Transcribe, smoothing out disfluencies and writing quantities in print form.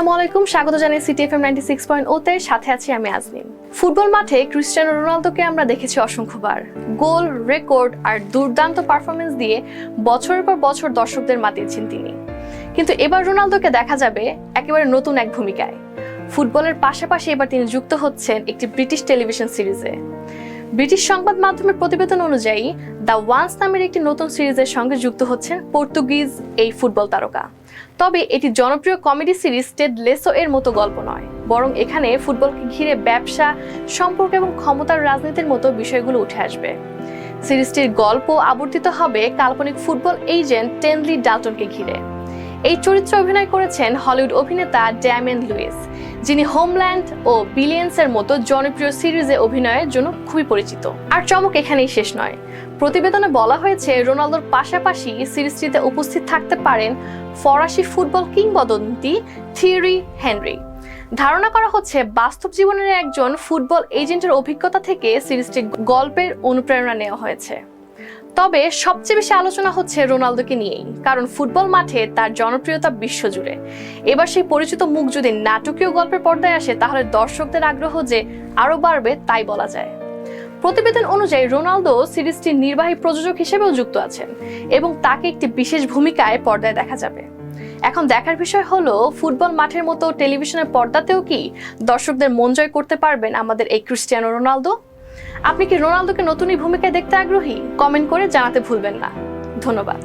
আসসালামু আলাইকুম, স্বাগত জানাই সিটি এফএম 96.0 তে। সাথে আছি আমি আজমিন। ফুটবল মাঠে ক্রিস্টিয়ানো রোনালদোকে আমরা দেখেছি অসংখ্যবার গোল, রেকর্ড আর দুর্দান্ত পারফরমেন্স দিয়ে বছরের পর বছর দর্শকদের মাতিয়েছেন তিনি। কিন্তু এবার রোনালদোকে দেখা যাবে একেবারে নতুন এক ভূমিকায়। ফুটবলের পাশাপাশি এবার তিনি যুক্ত হচ্ছেন একটি ব্রিটিশ টেলিভিশন সিরিজে। ব্রিটিশ সংবাদ মাধ্যমের প্রতিবেদন অনুযায়ী দ্য ওয়ান্স নামের একটি নতুন সিরিজের সঙ্গে যুক্ত হচ্ছেন পর্তুগিজ এই ফুটবল তারকা। তবে এটি জনপ্রিয় কমেডি সিরিজ টেড লেসো এর মতো গল্প নয়, বরং এখানে ফুটবলকে ঘিরে ব্যবসা, সম্পর্ক এবং ক্ষমতার রাজনীতির মতো বিষয়গুলো উঠে আসবে। সিরিজটির গল্প আবর্তিত হবে কাল্পনিক ফুটবল এজেন্ট টেনলি ডাল্টনকে ঘিরে। এই চরিত্রে অভিনয় করেছেন হলিউড অভিনেতা ড্যামিয়েন লুইস, যিনি হোমল্যান্ড ও বিলিয়ন্সের মতো জনপ্রিয় সিরিজে অভিনয়ের জন্য খুবই পরিচিত। আর চমক এখানেই শেষ নয়। প্রতিবেদনে বলা হয়েছে রোনালদোর পাশাপাশি সিরিজটিতে উপস্থিত থাকতে পারেন ফরাসি ফুটবল কিংবদন্তি থিয়েরি হেনরি। ধারণা করা হচ্ছে বাস্তব জীবনের একজন ফুটবল এজেন্টের অভিজ্ঞতা থেকে সিরিজটির গল্পের অনুপ্রেরণা নেওয়া হয়েছে। তবে সবচেয়ে বেশি আলোচনা হচ্ছে রোনালদোকে নিয়েই, কারণ ফুটবল মাঠে তার জনপ্রিয়তা বিশ্বজুড়ে। এবার সেই পরিচিত মুখ যদি নাটকীয় গল্পের পর্দায় আসে, তাহলে দর্শকদের আগ্রহ যে আরো বাড়বে তাই বলা যায়। প্রতিবেদন অনুযায়ী রোনালদো সিরিজটির নির্বাহী প্রযোজক হিসেবেও যুক্ত আছেন এবং তাকে একটি বিশেষ ভূমিকায় পর্দায় দেখা যাবে। এখন দেখার বিষয় হলো, ফুটবল মাঠের মতো টেলিভিশনের পর্দাতেও কি দর্শকদের মন জয় করতে পারবেন আমাদের এই ক্রিস্টিয়ানো রোনালদো? আপনি কি রোনালদোকে নতুন এই ভূমিকায় দেখতে আগ্রহী? কমেন্ট করে জানাতে ভুলবেন না। ধন্যবাদ।